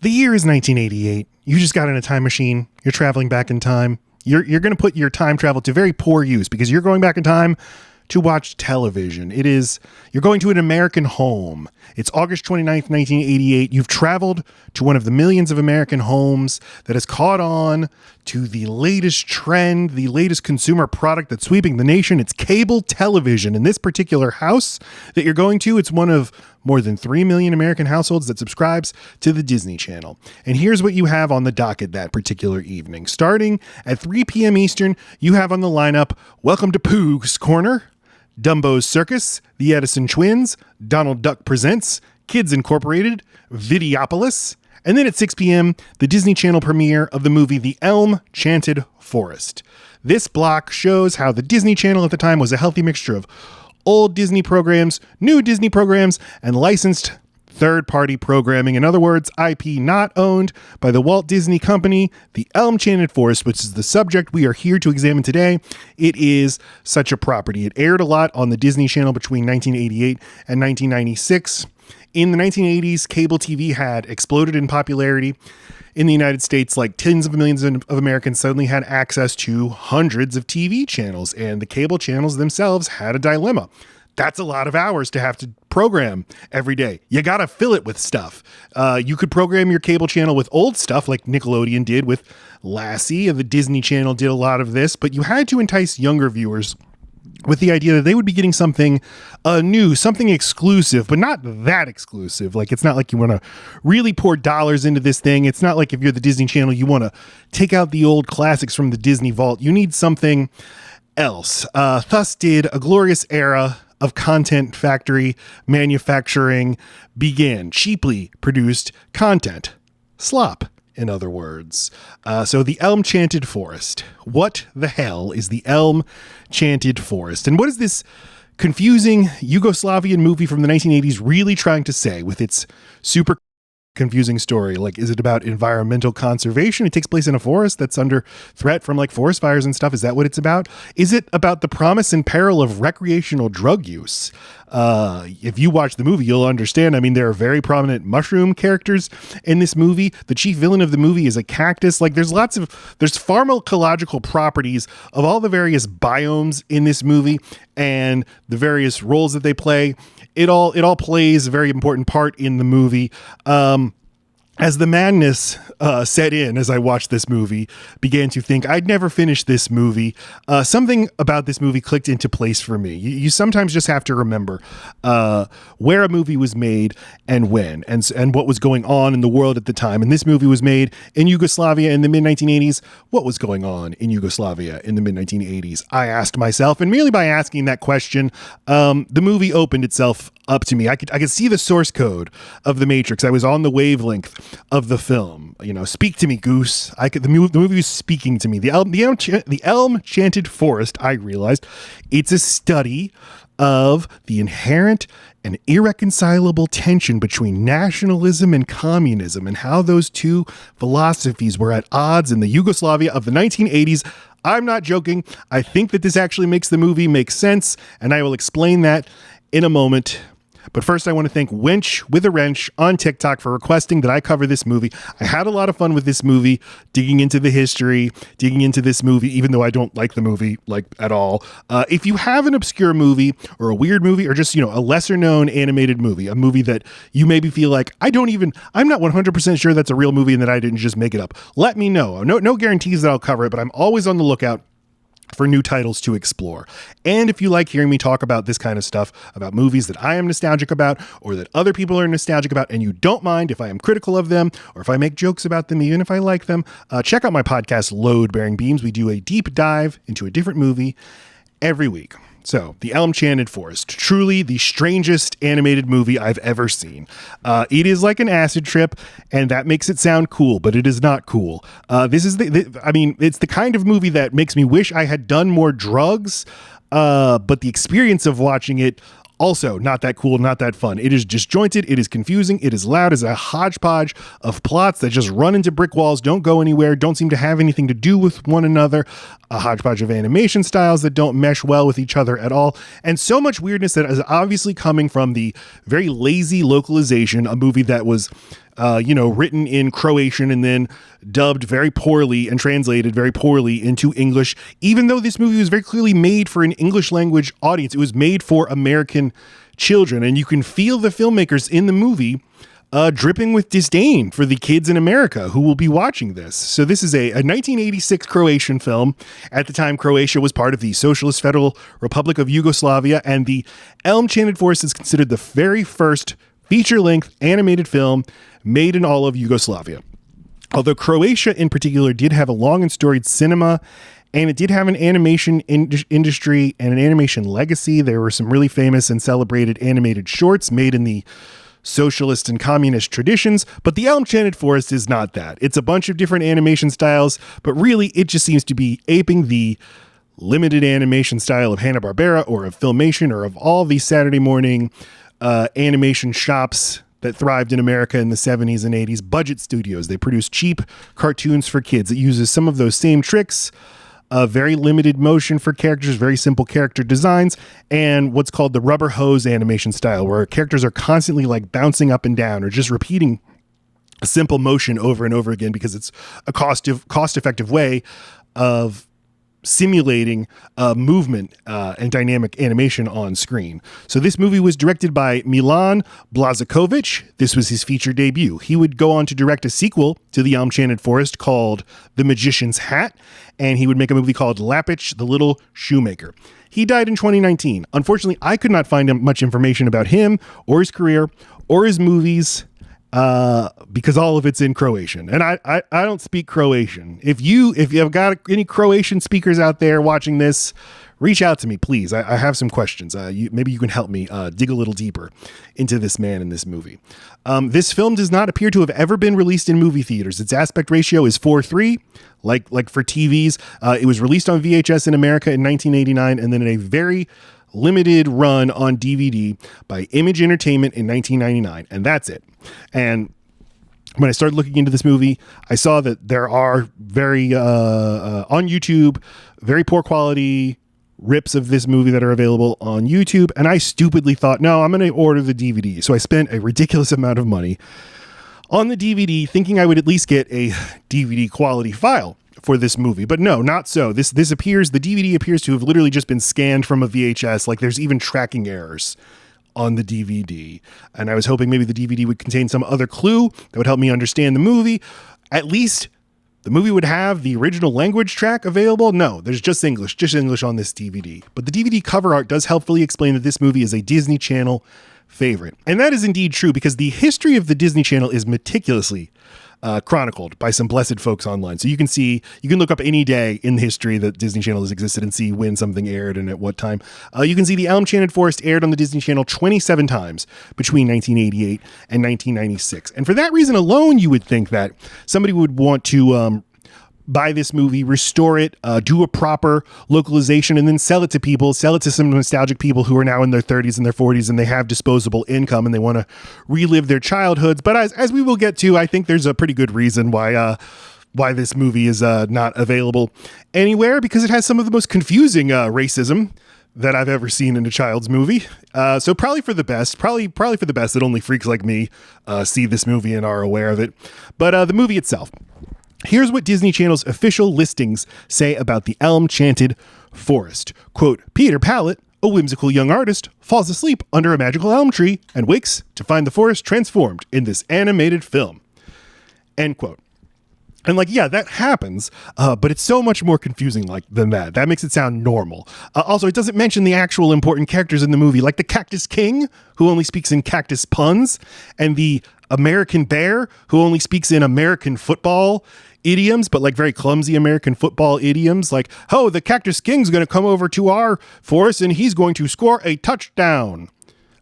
The year is 1988. You just got in a time machine. You're traveling back in time. You're going to put your time travel to very poor use because you're going back in time to watch television. You're going to an American home. It's August 29th, 1988. You've traveled to one of the millions of American homes that has caught on to the latest trend, the latest consumer product that's sweeping the nation. It's cable television. In this particular house that you're going to, it's one of more than 3 million American households that subscribes to the Disney Channel. And here's what you have on the docket that particular evening. Starting at 3 p.m. Eastern, you have on the lineup, Welcome to Poog's Corner, Dumbo's Circus, The Edison Twins, Donald Duck Presents, Kids Incorporated, Videopolis, and then at 6 p.m., the Disney Channel premiere of the movie The Elm-Chanted Forest. This block shows how the Disney Channel at the time was a healthy mixture of old Disney programs, new Disney programs, and licensed third-party programming. In other words, IP not owned by the Walt Disney Company. The Elm-Chanted Forest, which is the subject we are here to examine today, it is such a property. It aired a lot on the Disney Channel between 1988 and 1996. In the 1980s, cable TV had exploded in popularity in the United States. Like tens of millions of Americans suddenly had access to hundreds of TV channels, and the cable channels themselves had a dilemma. That's a lot of hours to have to program every day. You got to fill it with stuff. You could program your cable channel with old stuff like Nickelodeon did with Lassie, and the Disney Channel did a lot of this, but you had to entice younger viewers with the idea that they would be getting something new, something exclusive, but not that exclusive. Like, it's not like you want to really pour dollars into this thing. It's not like if you're the Disney Channel, you want to take out the old classics from the Disney vault. You need something else. Thus did a glorious era of content factory manufacturing begin. Cheaply produced content. Slop, in other words. So the Elm-Chanted Forest. What the hell is the Elm-Chanted Forest? And what is this confusing Yugoslavian movie from the 1980s really trying to say with its super confusing story? Like, is it about environmental conservation? It takes place in a forest that's under threat from like forest fires and stuff. Is that what it's about? Is it about the promise and peril of recreational drug use? If you watch the movie, you'll understand. I mean, there are very prominent mushroom characters in this movie. The chief villain of the movie is a cactus. Like, there's pharmacological properties of all the various biomes in this movie and the various roles that they play. It all plays a very important part in the movie. As the madness set in as I watched this movie, began to think I'd never finish this movie, something about this movie clicked into place for me. You sometimes just have to remember where a movie was made and when, and what was going on in the world at the time. And this movie was made in Yugoslavia in the mid-1980s. What was going on in Yugoslavia in the mid-1980s? I asked myself, and merely by asking that question, the movie opened itself up to me. I could see the source code of the Matrix. I was on the wavelength of the film. You know, speak to me, Goose. The movie was speaking to me. The Elm-Chanted Forest, I realized, it's a study of the inherent and irreconcilable tension between nationalism and communism and how those two philosophies were at odds in the Yugoslavia of the 1980s. I'm not joking. I think that this actually makes the movie make sense, and I will explain that in a moment. But first, I want to thank Wench with a Wrench on TikTok for requesting that I cover this movie. I had a lot of fun with this movie, digging into the history, digging into this movie, even though I don't like the movie, like, at all. If you have an obscure movie or a weird movie or just, a lesser known animated movie, a movie that you maybe feel like, I'm not 100% sure that's a real movie and that I didn't just make it up, let me know. No guarantees that I'll cover it, but I'm always on the lookout for new titles to explore. And if you like hearing me talk about this kind of stuff, about movies that I am nostalgic about or that other people are nostalgic about, and you don't mind if I am critical of them or if I make jokes about them, even if I like them, check out my podcast, Load Bearing Beams. We do a deep dive into a different movie every week. So, The Elm-Chanted Forest, truly the strangest animated movie I've ever seen. It is like an acid trip, and that makes it sound cool, but it is not cool. This is it's the kind of movie that makes me wish I had done more drugs, but the experience of watching it, also not that cool, not that fun. It is disjointed, it is confusing, it is loud, it's a hodgepodge of plots that just run into brick walls, don't go anywhere, don't seem to have anything to do with one another, a hodgepodge of animation styles that don't mesh well with each other at all, and so much weirdness that is obviously coming from the very lazy localization, a movie that was written in Croatian and then dubbed very poorly and translated very poorly into English. Even though this movie was very clearly made for an English language audience, it was made for American children. And you can feel the filmmakers in the movie dripping with disdain for the kids in America who will be watching this. So this is a 1986 Croatian film. At the time, Croatia was part of the Socialist Federal Republic of Yugoslavia, and the Elm-Chanted Forest is considered the very first feature-length animated film made in all of Yugoslavia. Although Croatia in particular did have a long and storied cinema, and it did have an animation industry and an animation legacy. There were some really famous and celebrated animated shorts made in the socialist and communist traditions, but the Elm-Chanted Forest is not that. It's a bunch of different animation styles, but really it just seems to be aping the limited animation style of Hanna-Barbera or of Filmation or of all these Saturday morning animation shops that thrived in America in the 70s and 80s, budget studios. They produce cheap cartoons for kids. It uses some of those same tricks, very limited motion for characters, very simple character designs, and what's called the rubber hose animation style, where characters are constantly like bouncing up and down or just repeating a simple motion over and over again because it's a cost-effective way of simulating movement and dynamic animation on screen. So this movie was directed by Milan Blažeković. This was his feature debut. He would go on to direct a sequel to The Elm-Chanted Forest called The Magician's Hat, and he would make a movie called Lapich the Little Shoemaker. He died in 2019. Unfortunately, I could not find much information about him or his career or his movies because all of it's in Croatian, and I don't speak Croatian. If you've got any Croatian speakers out there watching this, reach out to me, please. I have some questions. Maybe you can help me dig a little deeper into this man in this movie. This film does not appear to have ever been released in movie theaters. Its aspect ratio is 4:3, like for TVs. It was released on VHS in America in 1989, and then in a very limited run on DVD by Image Entertainment in 1999, and that's it. And when I started looking into this movie, I saw that there are very on YouTube, very poor quality rips of this movie that are available on YouTube, and I stupidly thought, no, I'm going to order the DVD. So I spent a ridiculous amount of money on the DVD, thinking I would at least get a DVD quality file for this movie, but no, not so. The DVD appears to have literally just been scanned from a VHS. Like there's even tracking errors on the DVD. And I was hoping maybe the DVD would contain some other clue that would help me understand the movie. At least the movie would have the original language track available. No, there's just English on this DVD. But the DVD cover art does helpfully explain that this movie is a Disney Channel favorite. And that is indeed true because the history of the Disney Channel is meticulously chronicled by some blessed folks online. So you can look up any day in the history that Disney Channel has existed and see when something aired and at what time. You can see the Elm-Chanted Forest aired on the Disney Channel 27 times between 1988 and 1996. And for that reason alone, you would think that somebody would want to buy this movie, restore it, do a proper localization, and then sell it to some nostalgic people who are now in their 30s and their 40s and they have disposable income and they want to relive their childhoods. But as we will get to, I think there's a pretty good reason why this movie is not available anywhere, because it has some of the most confusing racism that I've ever seen in a child's movie. So probably for the best that only freaks like me see this movie and are aware of it. But the movie itself. Here's what Disney Channel's official listings say about the Elm-Chanted Forest. Quote, Peter Pallet, a whimsical young artist, falls asleep under a magical elm tree and wakes to find the forest transformed in this animated film. End quote. And like, yeah, that happens, but it's so much more confusing than that. That makes it sound normal. Also, it doesn't mention the actual important characters in the movie, like the Cactus King, who only speaks in cactus puns, and the American Bear, who only speaks in American football idioms, but like very clumsy American football idioms, like, oh, the Cactus King's going to come over to our forest and he's going to score a touchdown.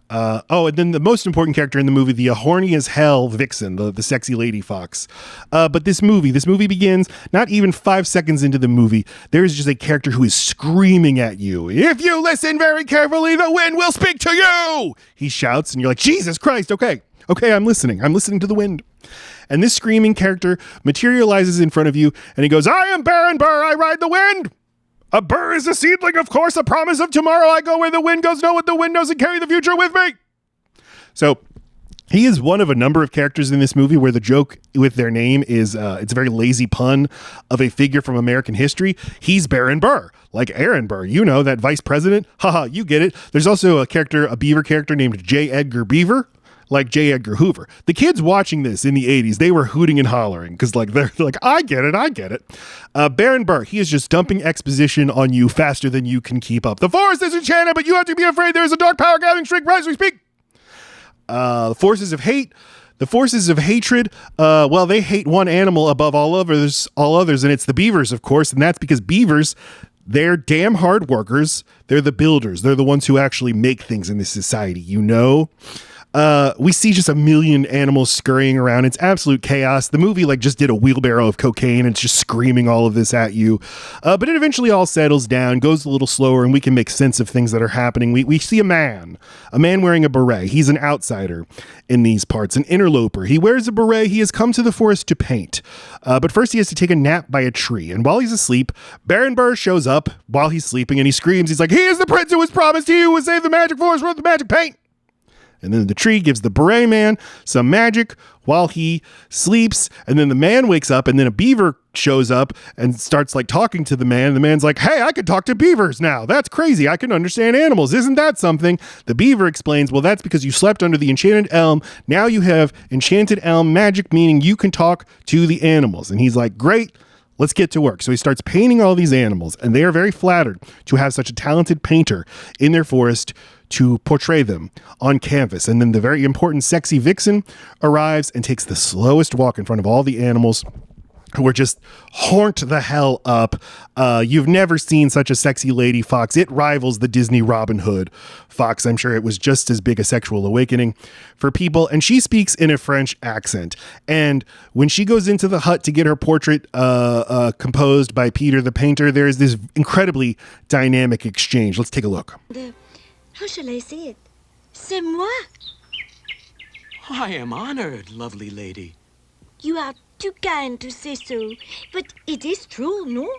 And then the most important character in the movie, the horny as hell vixen, the sexy lady fox. But this movie begins not even 5 seconds into the movie. There's just a character who is screaming at you. If you listen very carefully, the wind will speak to you, he shouts. And you're like, Jesus Christ. Okay, I'm listening to the wind. And this screaming character materializes in front of you and he goes, I am Baron Burr, I ride the wind. A burr is a seedling, of course, a promise of tomorrow. I go where the wind goes, know what the wind knows, and carry the future with me. So He is one of a number of characters in this movie where the joke with their name is it's a very lazy pun of a figure from American history. He's Baron Burr, like Aaron Burr, you know, that vice president. Haha, you get it. There's also a Beaver character named J. Edgar Beaver, like J. Edgar Hoover. The kids watching this in the 80s, they were hooting and hollering because like they're like, I get it. Baron Burr, he is just dumping exposition on you faster than you can keep up. The forest is enchanted, but you have to be afraid there is a dark power gathering strength as we speak. The forces of hate, the forces of hatred, well, they hate one animal above all others, and it's the beavers, of course, and that's because beavers, they're damn hard workers. They're the builders. They're the ones who actually make things in this society, you know? We see just a million animals scurrying around. It's absolute chaos. The movie like just did a wheelbarrow of cocaine and it's just screaming all of this at you. But it eventually all settles down, goes a little slower, and we can make sense of things that are happening. We see a man wearing a beret. He's an outsider in these parts, an interloper. He wears a beret. He has come to the forest to paint. But first he has to take a nap by a tree. And while he's asleep, Baron Burr shows up while he's sleeping and he screams. He's like, he is the prince who was promised. He who would save the magic forest with the magic paint. And then the tree gives the beret man some magic while he sleeps. And then the man wakes up and then a beaver shows up and starts like talking to the man. The man's like, hey, I could talk to beavers now. That's crazy. I can understand animals. Isn't that something? The beaver explains, well, that's because you slept under the enchanted elm. Now you have enchanted elm magic, meaning you can talk to the animals. And he's like, great. Let's get to work. So he starts painting all these animals, and they are very flattered to have such a talented painter in their forest to portray them on canvas. And then the very important sexy vixen arrives and takes the slowest walk in front of all the animals, who are just horned the hell up. You've never seen such a sexy lady fox. It rivals the Disney Robin Hood fox. I'm sure it was just as big a sexual awakening for people. And she speaks in a French accent. And when she goes into the hut to get her portrait composed by Peter the painter, there is this incredibly dynamic exchange. Let's take a look. How shall I say it? C'est moi. I am honored, lovely lady. You are too kind to say so, but it is true, no?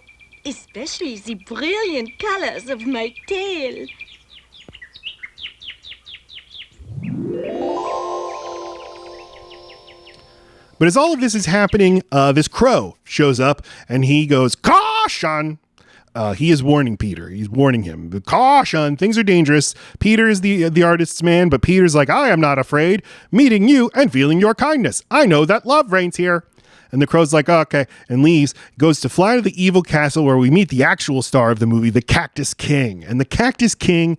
Especially the brilliant colors of my tail. But as all of this is happening, this crow shows up and he goes, caution! He is warning Peter. He's warning him. Caution, things are dangerous. Peter is the artist's man, but Peter's like, I am not afraid. Meeting you and feeling your kindness. I know that love reigns here. And the crow's like, oh, okay, and leaves, goes to fly to the evil castle where we meet the actual star of the movie, the Cactus King. And the Cactus King,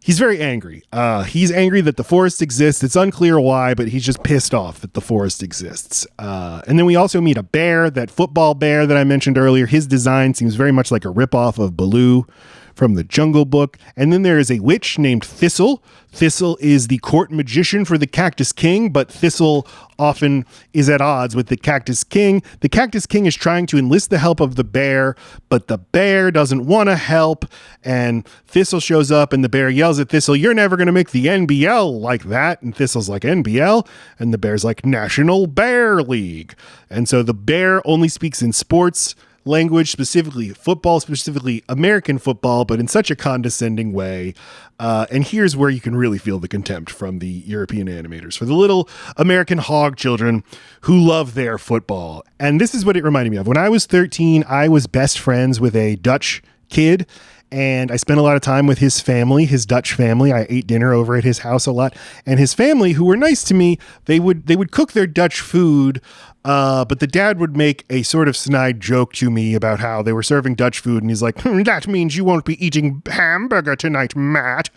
he's very angry. He's angry that the forest exists. It's unclear why, but he's just pissed off that the forest exists. And then we also meet a bear, that football bear that I mentioned earlier. His design seems very much like a ripoff of Baloo from the Jungle Book. And then there is a witch named Thistle. Thistle is the court magician for the Cactus King, but Thistle often is at odds with the Cactus King. The Cactus King is trying to enlist the help of the bear, but the bear doesn't want to help. And Thistle shows up and the bear yells at Thistle, you're never going to make the NBL like that. And Thistle's like, NBL? And the bear's like, National Bear League. And so the bear only speaks in sports language, specifically football, specifically American football, but in such a condescending way. And here's where you can really feel the contempt from the European animators for the little American hog children who love their football. And this is what it reminded me of. When I was 13, I was best friends with a Dutch kid, and I spent a lot of time with his family, his Dutch family. I ate dinner over at his house a lot. And his family, who were nice to me, they would cook their Dutch food, but the dad would make a sort of snide joke to me about how they were serving Dutch food. And he's like, that means you won't be eating hamburger tonight, Matt.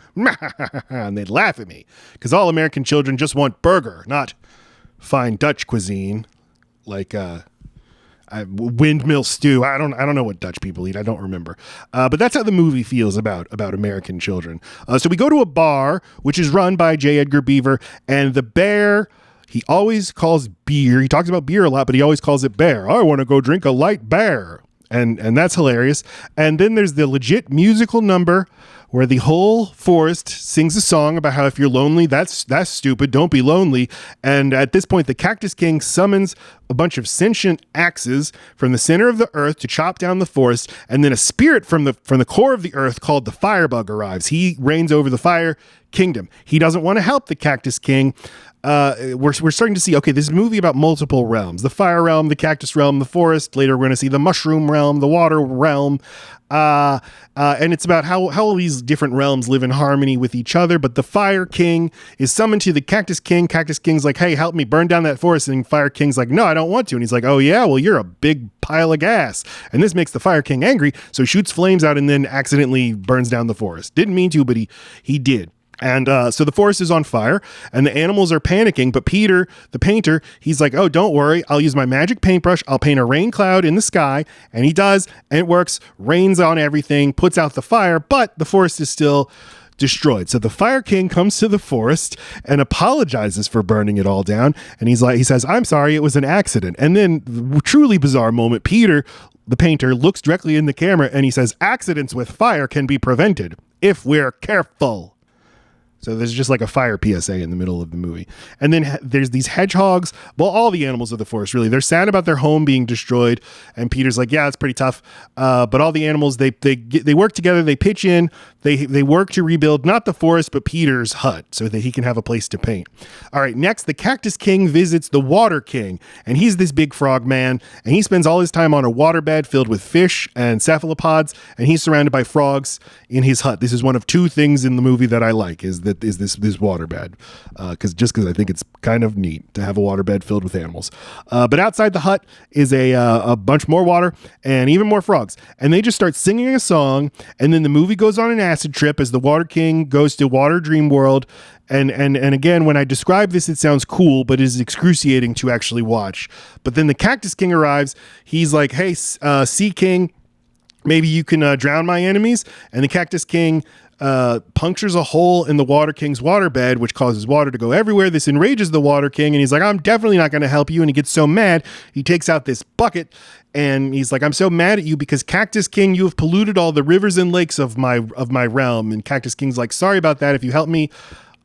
And they'd laugh at me because all American children just want burger, not fine Dutch cuisine like windmill stew. I don't know what Dutch people eat. I don't remember. But that's how the movie feels about American children. So we go to a bar, which is run by J. Edgar Beaver, and the bear, he always calls beer. He talks about beer a lot, but he always calls it bear. I want to go drink a light bear. And that's hilarious. And then there's the legit musical number where the whole forest sings a song about how if you're lonely, that's stupid. Don't be lonely. And at this point, the Cactus King summons a bunch of sentient axes from the center of the earth to chop down the forest. And then a spirit from the core of the earth called the Firebug arrives. He reigns over the Fire Kingdom. He doesn't want to help the Cactus King. We're starting to see, okay, this is a movie about multiple realms: the fire realm, the cactus realm, the forest. Later, we're going to see the mushroom realm, the water realm. And it's about how all these different realms live in harmony with each other. But the Fire King is summoned to the Cactus King. Cactus King's like, hey, help me burn down that forest. And Fire King's like, no, I don't want to. And he's like, oh yeah, well, you're a big pile of gas. And this makes the Fire King angry. So he shoots flames out and then accidentally burns down the forest. Didn't mean to, but he did. And so the forest is on fire and the animals are panicking. But Peter, the painter, he's like, oh, don't worry. I'll use my magic paintbrush. I'll paint a rain cloud in the sky. And he does. And it works. Rains on everything, puts out the fire. But the forest is still destroyed. So the Fire King comes to the forest and apologizes for burning it all down. And he says, I'm sorry. It was an accident. And then the truly bizarre moment, Peter, the painter, looks directly in the camera and he says, accidents with fire can be prevented if we're careful. So there's just like a fire PSA in the middle of the movie. And then there's these hedgehogs. Well, all the animals of the forest, really. They're sad about their home being destroyed. And Peter's like, yeah, it's pretty tough. But all the animals, they work together. They pitch in. They work to rebuild not the forest, but Peter's hut so that he can have a place to paint. All right, next, the Cactus King visits the Water King. And he's this big frog man. And he spends all his time on a waterbed filled with fish and cephalopods. And he's surrounded by frogs in his hut. This is one of two things in the movie that I like, is this waterbed, because I think it's kind of neat to have a waterbed filled with animals. But outside the hut is a bunch more water and even more frogs, and they just start singing a song, and then the movie goes on an acid trip as the Water King goes to Water Dream World. And again, when I describe this, it sounds cool, but it is excruciating to actually watch. But then the Cactus King arrives. He's like, hey, Sea King, maybe you can drown my enemies. And the Cactus King punctures a hole in the Water King's waterbed, which causes water to go everywhere. This enrages the Water King, and he's like, I'm definitely not going to help you. And he gets so mad, he takes out this bucket, and he's like, I'm so mad at you because Cactus King, you have polluted all the rivers and lakes of my realm. And Cactus King's like, sorry about that. If you help me,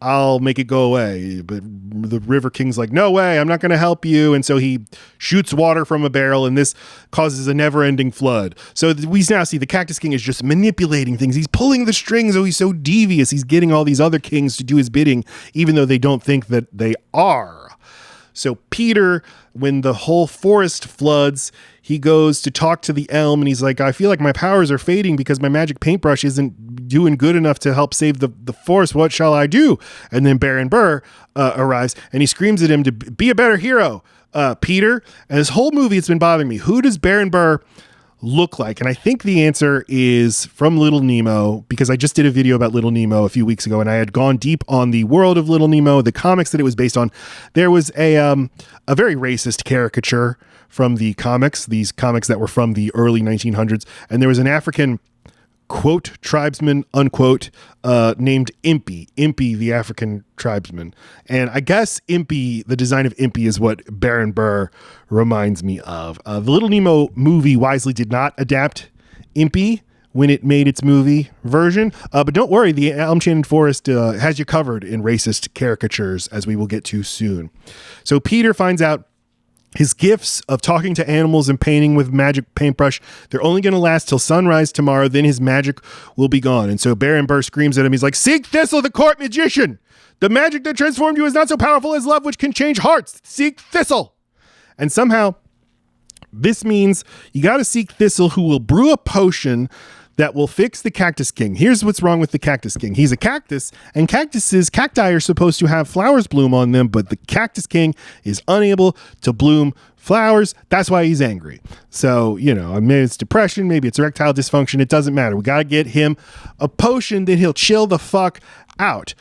I'll make it go away. But the River King's like, no way, I'm not going to help you. And so he shoots water from a barrel, and this causes a never-ending flood. So we now see the Cactus King is just manipulating things. He's pulling the strings. Oh, he's so devious. He's getting all these other kings to do his bidding, even though they don't think that they are. So Peter, when the whole forest floods, he goes to talk to the elm, and he's like, I feel like my powers are fading because my magic paintbrush isn't doing good enough to help save the forest. What shall I do? And then Baron Burr arrives, and he screams at him to be a better hero, Peter. And this whole movie, it's been bothering me. Who does Baron Burr look like? And I think the answer is from Little Nemo, because I just did a video about Little Nemo a few weeks ago, and I had gone deep on the world of Little Nemo, the comics that it was based on. There was a very racist caricature from the comics, these comics that were from the early 1900s, and there was an African, quote, tribesman, unquote, named Impy, the African tribesman. And I guess Impy, the design of Impy, is what Baron Burr reminds me of. The Little Nemo movie wisely did not adapt Impy when it made its movie version. But don't worry, the Elm-Chanted Forest has you covered in racist caricatures, as we will get to soon. So Peter finds out his gifts of talking to animals and painting with magic paintbrush, they're only going to last till sunrise tomorrow. Then his magic will be gone. And so Baron Burr screams at him. He's like, seek Thistle, the court magician. The magic that transformed you is not so powerful as love, which can change hearts. Seek Thistle. And somehow this means you got to seek Thistle, who will brew a potion that will fix the Cactus King. Here's what's wrong with the Cactus King. He's a cactus, and cacti are supposed to have flowers bloom on them, but the Cactus King is unable to bloom flowers. That's why he's angry. So, maybe it's depression, maybe it's erectile dysfunction. It doesn't matter. We got to get him a potion that he'll chill the fuck out.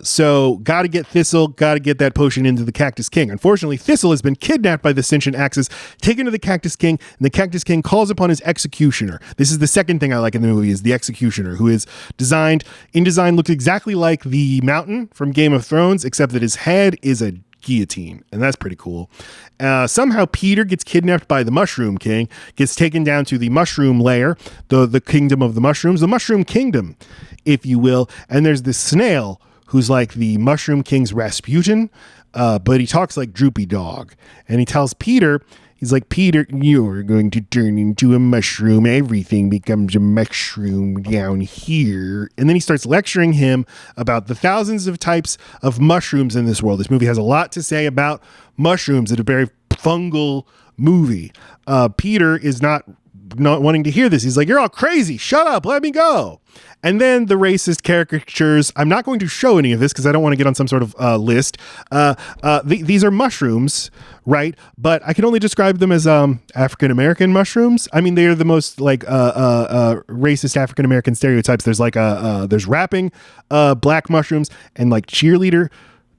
So got to get Thistle, got to get that potion into the Cactus King. Unfortunately, Thistle has been kidnapped by the sentient axes, taken to the Cactus King, and the Cactus King calls upon his executioner. This is the second thing I like in the movie, is the executioner, who is looks exactly like the mountain from Game of Thrones, except that his head is a guillotine. And that's pretty cool. Somehow Peter gets kidnapped by the Mushroom King, gets taken down to the mushroom lair, the kingdom of the mushrooms, the Mushroom Kingdom, if you will. And there's this snail who's like the Mushroom King's Rasputin, but he talks like Droopy Dog. And he tells Peter, he's like, Peter, you're going to turn into a mushroom. Everything becomes a mushroom down here. And then he starts lecturing him about the thousands of types of mushrooms in this world. This movie has a lot to say about mushrooms. It's a very fungal movie. Peter is not wanting to hear this. He's like, you're all crazy. Shut up. Let me go. And then the racist caricatures. I'm not going to show any of this because I don't want to get on some sort of list. These are mushrooms, right? But I can only describe them as African-American mushrooms. I mean, they are the most like racist African-American stereotypes. There's like there's rapping black mushrooms and like cheerleader,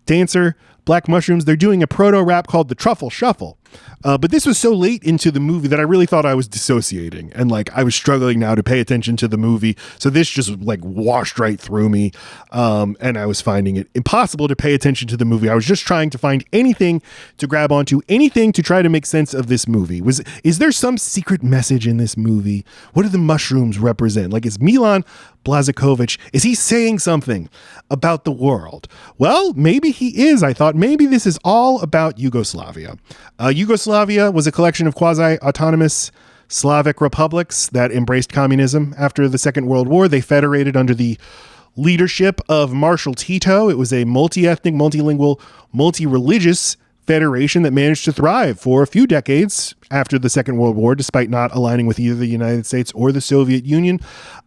dancer, black mushrooms. They're doing a proto rap called the Truffle Shuffle. But this was so late into the movie that I really thought I was dissociating, and like I was struggling now to pay attention to the movie. So this just like washed right through me. And I was finding it impossible to pay attention to the movie. I was just trying to find anything to grab onto, anything to try to make sense of this movie. Is there some secret message in this movie? What do the mushrooms represent? Like, is Milan Blažeković, is he saying something about the world? Well, maybe he is. I thought maybe this is all about Yugoslavia. Yugoslavia was a collection of quasi-autonomous Slavic republics that embraced communism after the Second World War. They federated under the leadership of Marshal Tito. It was a multi-ethnic, multilingual, multi-religious federation that managed to thrive for a few decades after the Second World War, despite not aligning with either the United States or the Soviet Union.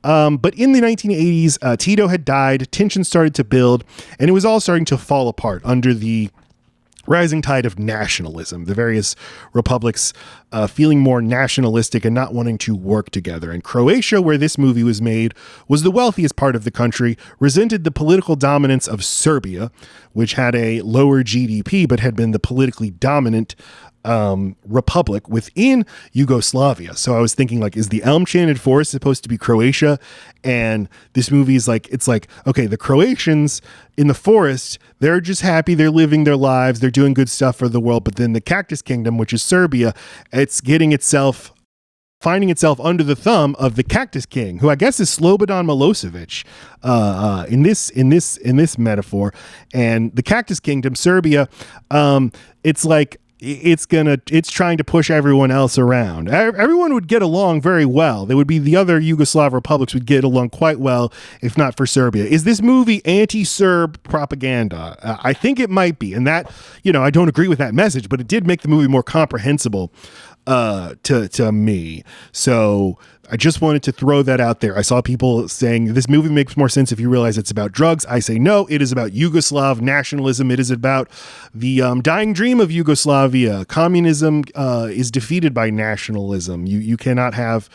But in the 1980s, Tito had died, tensions started to build, and it was all starting to fall apart under the rising tide of nationalism, the various republics feeling more nationalistic and not wanting to work together. And Croatia, where this movie was made, was the wealthiest part of the country, resented the political dominance of Serbia, which had a lower GDP but had been the politically dominant republic within Yugoslavia. So I was thinking, like, is the Elm-Chanted Forest supposed to be Croatia? And this movie is like, it's like, okay, the Croatians in the forest, they're just happy, they're living their lives, they're doing good stuff for the world. But then the Cactus Kingdom, which is Serbia, it's finding itself under the thumb of the Cactus King, who I guess is Slobodan Milosevic in this metaphor. And the Cactus Kingdom, Serbia, it's like, it's trying to push everyone else around. Everyone would get along very well. There would be the other Yugoslav republics would get along quite well, if not for Serbia. Is this movie anti-Serb propaganda? I think it might be. And that, I don't agree with that message, but it did make the movie more comprehensible to me. So I just wanted to throw that out there. I saw people saying this movie makes more sense if you realize it's about drugs. I say no, it is about Yugoslav nationalism. It is about the dying dream of Yugoslavia. Communism is defeated by nationalism. You cannot have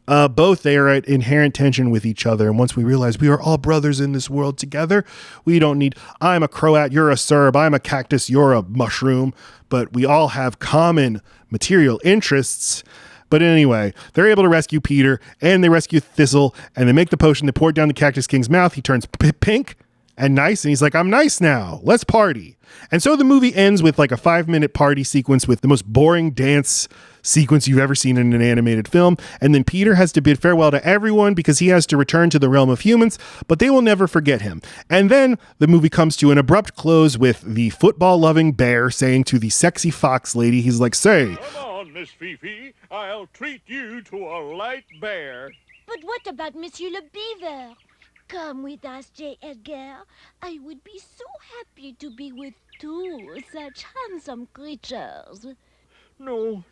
both. They are at inherent tension with each other. And once we realize we are all brothers in this world together, we don't need, I'm a Croat, you're a Serb, I'm a cactus, you're a mushroom, but we all have common material interests. But anyway, they're able to rescue Peter, and they rescue Thistle, and they make the potion. They pour it down the Cactus King's mouth. He turns pink and nice, and he's like, I'm nice now. Let's party. And so the movie ends with like a 5-minute party sequence with the most boring dance sequence you've ever seen in an animated film. And then Peter has to bid farewell to everyone because he has to return to the realm of humans, but they will never forget him. And then the movie comes to an abrupt close with the football-loving bear saying to the sexy fox lady, he's like, say, come on, Miss Fifi, I'll treat you to a light bear. But what about Monsieur le Beaver? Come with us, J. Edgar. I would be so happy to be with two such handsome creatures. No,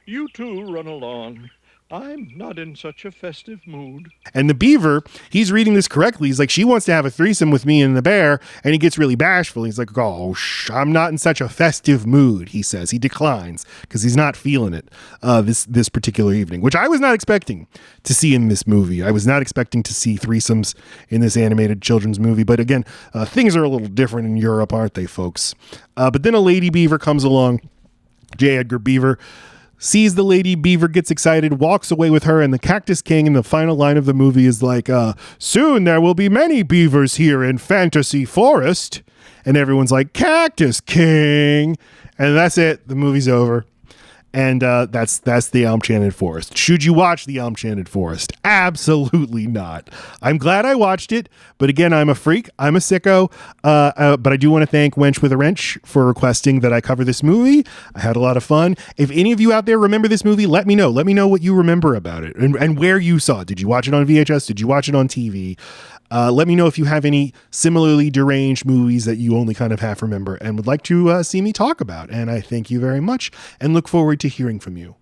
you two run along. I'm not in such a festive mood. And the beaver, he's reading this correctly. He's like, she wants to have a threesome with me and the bear. And he gets really bashful. He's like, oh, I'm not in such a festive mood, he says. He declines because he's not feeling it this particular evening, which I was not expecting to see in this movie. I was not expecting to see threesomes in this animated children's movie. But again, things are a little different in Europe, aren't they, folks? But then a lady beaver comes along, J. Edgar Beaver, sees the lady beaver, gets excited, walks away with her, and the Cactus King in the final line of the movie is like, soon there will be many beavers here in Fantasy Forest. And everyone's like, Cactus King. And that's it. The movie's over. And that's the Elm-Chanted Forest. Should you watch the Elm-Chanted Forest? Absolutely not. I'm glad I watched it, but again, I'm a freak. I'm a sicko. But I do want to thank Wench with a Wrench for requesting that I cover this movie. I had a lot of fun. If any of you out there remember this movie, let me know. Let me know what you remember about it and where you saw it. Did you watch it on VHS? Did you watch it on TV? Let me know if you have any similarly deranged movies that you only kind of half remember and would like to see me talk about. And I thank you very much and look forward to hearing from you.